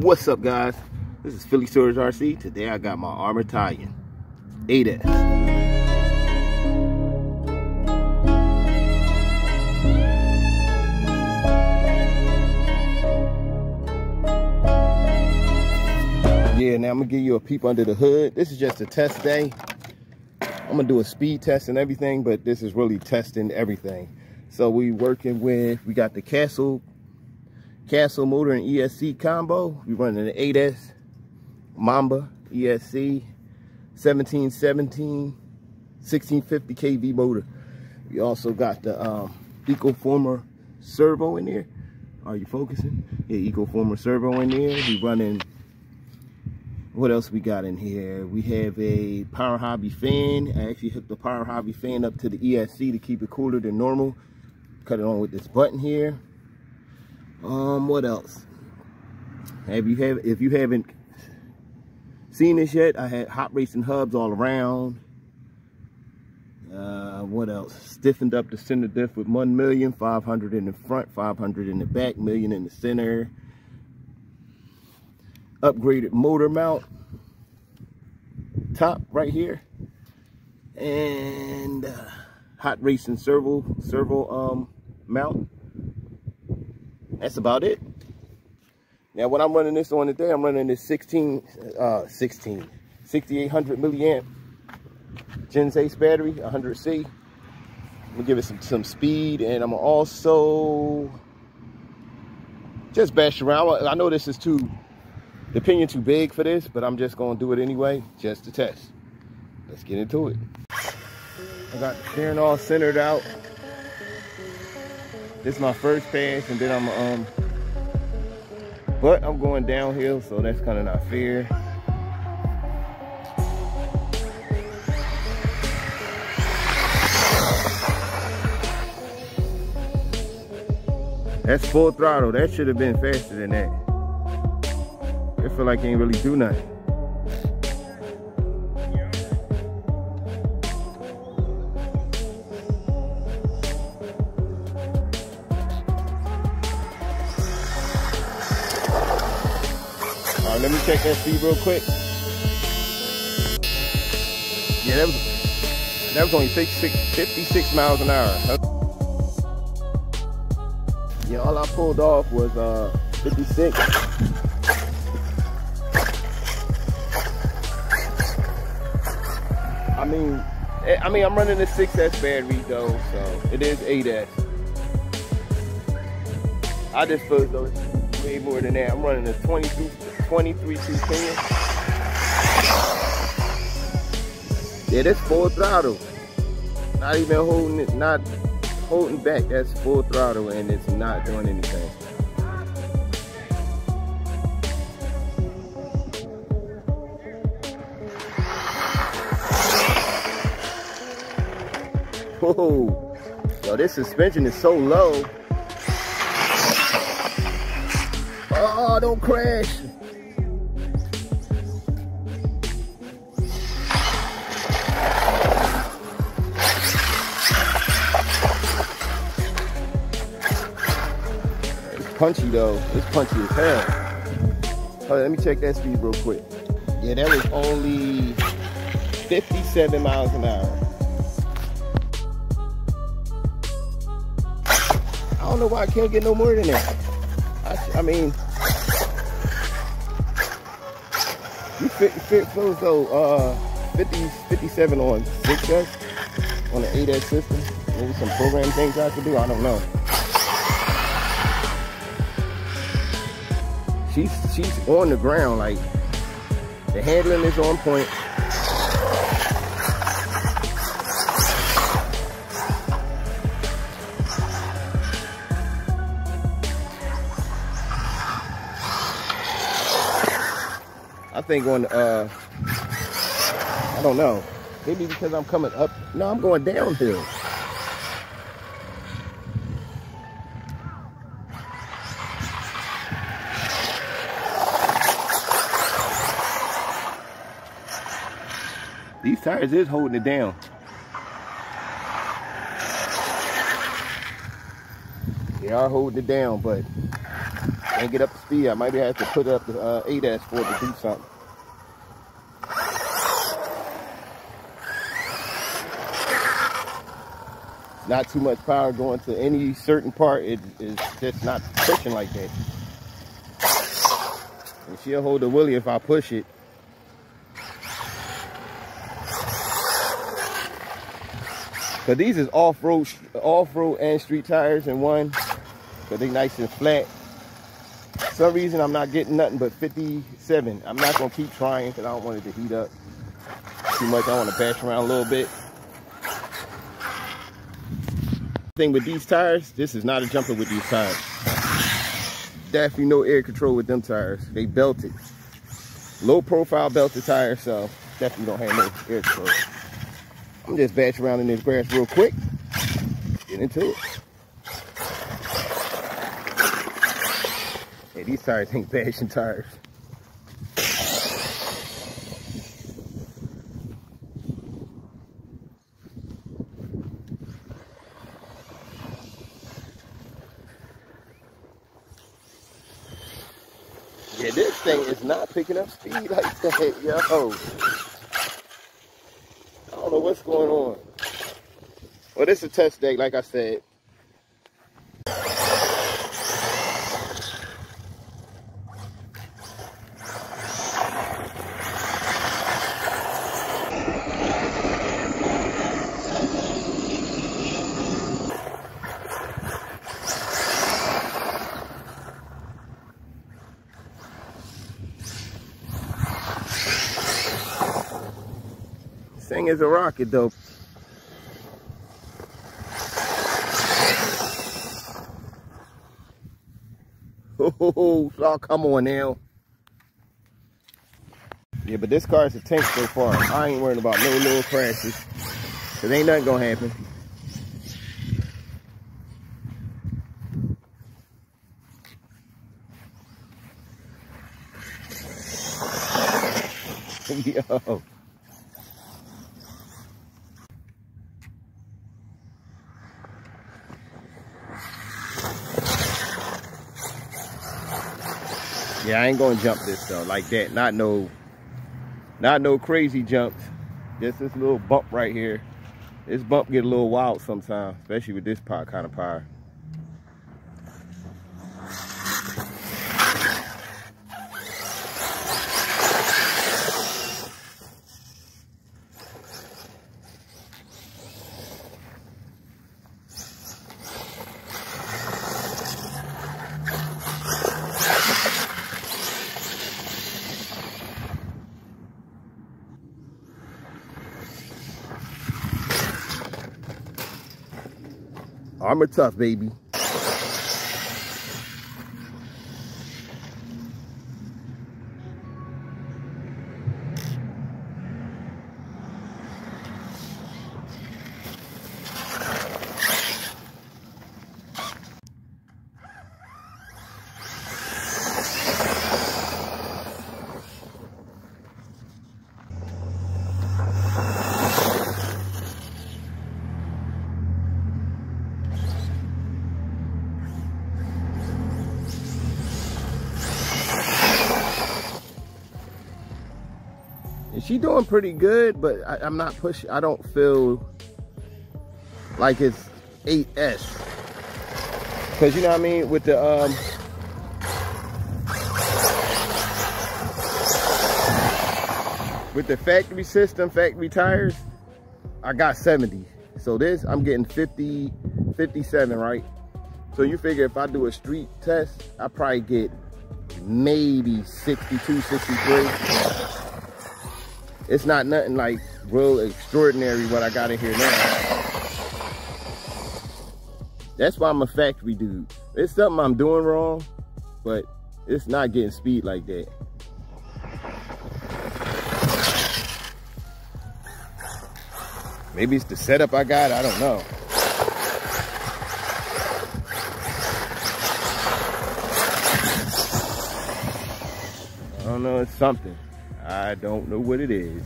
What's up, guys? This is Phillyswords RC. Today I got my Arrma Talion 8S. Yeah, now I'm gonna give you a peep under the hood. This is just a test day. I'm gonna do a speed test and everything, but this is really testing everything. So we got the Castle motor and ESC combo. We running an 8S Mamba ESC 1717 1650 kV motor. We also got the Ecoformer servo in there. Are you focusing? Yeah, Ecoformer servo in there. We running. What else we got in here? We have a Power Hobby fan. I actually hooked the Power Hobby fan up to the ESC to keep it cooler than normal. Cut it on with this button here. What else? If you haven't seen this yet, I had hot racing hubs all around. What else? Stiffened up the center diff with 1 million, 500 in the front, 500 in the back, million in the center. Upgraded motor mount top right here, and hot racing servo mount. That's about it. Now when I'm running this on today, I'm running this 6800 milliamp Gen 8 battery, 100C. I'm gonna give it some speed, and I'm also just bash around. I know this is the pinion too big for this, but I'm just gonna do it anyway, just to test. Let's get into it. I got the steering all centered out. This is my first pass, and then but I'm going downhill, so that's kind of not fair. That's full throttle. That should have been faster than that. I feel like I ain't really do nothing. All right, let me check that speed real quick. Yeah, that was only 56 miles an hour. Yeah, all I pulled off was 56. I mean, I'm running a 6S battery though, so it is 8S. I just feel as though it's way more than that. I'm running a 23 pinion. Yeah, that's full throttle. Not even holding it, not holding back. That's full throttle, and it's not doing anything. Whoa, yo, this suspension is so low. Oh, don't crash. It's punchy though. It's punchy as hell. Hold on, let me check that speed real quick. Yeah, that was only 57 miles an hour. I don't know why I can't get no more than that. I mean, you feel as though 57 on 6S, on the 8S system. Maybe some program things I could do, I don't know. She's on the ground, like, the handling is on point. I think on, I don't know, maybe because I'm coming up. No, I'm going downhill. These tires is holding it down. They are holding it down, but Can't get up to speed. I might have to put up the ADAS for it to do something. Not too much power going to any certain part. It is just not pushing like that. And she'll hold the wheelie if I push it. But these is off-road and street tires in one. But they nice and flat. For some reason I'm not getting nothing but 57. I'm not gonna keep trying because I don't want it to heat up too much. I want to bash around a little bit. Thing with these tires, this is not a jumper with these tires. Definitely no air control with them tires. They belted. Low profile belted tires, so definitely don't have no air control. I'm just bash around in this grass real quick. Get into it. Hey, these tires ain't bashing tires. Yeah, this thing is not picking up speed like that, yo. I don't know what's going on. Well, this is a test deck, like I said. This thing is a rocket, though. Oh, come on now. Yeah, but this car is a tank so far. I ain't worrying about no little crashes. Cause ain't nothing gonna happen. Yo. Yeah, I ain't gonna jump this though, like that. Not no crazy jumps. Just this little bump right here. This bump get a little wild sometimes, especially with this kind of power. Arrma tough, baby. She doing pretty good, but I'm not pushing. I don't feel like it's 8S. Cause you know what I mean? With the factory system, factory tires, I got 70. So this, I'm getting 50, 57, right? So you figure if I do a street test, I probably get maybe 62, 63. It's not nothing like real extraordinary what I got in here now. That's why I'm a factory dude. It's something I'm doing wrong, but it's not getting speed like that. Maybe it's the setup I got, I don't know. I don't know, it's something. I don't know what it is.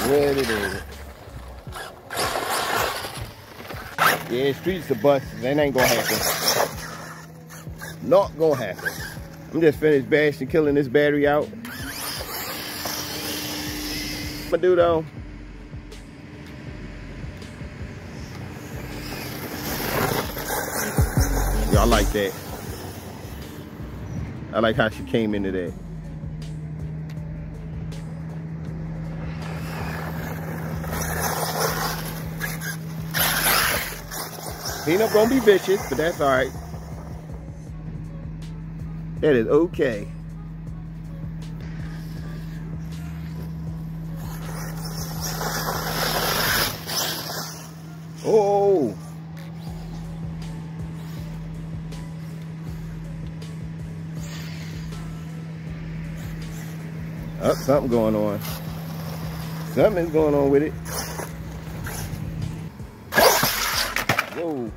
what it is. Yeah, streets are busted. That ain't gonna happen. Not gonna happen. I'm just finished bashing, killing this battery out. What I'm gonna do though, y'all like that. I like how she came into that. Peanut gonna be vicious, but that's all right. That is okay. Oh. Oh, something going on. Something's going on with it. Whoa.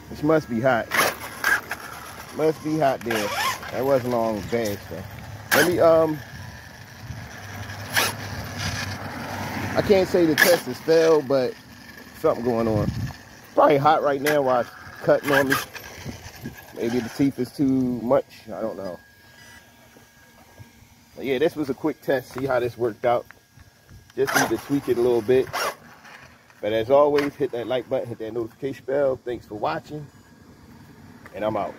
This must be hot. Must be hot there. That wasn't long bad stuff. Let me I can't say the test has failed, but something going on. Probably hot right now while it's cutting on me. Maybe the teeth is too much. I don't know. But yeah, this was a quick test. See how this worked out. Just need to tweak it a little bit. But as always, hit that like button, hit that notification bell. Thanks for watching. And I'm out.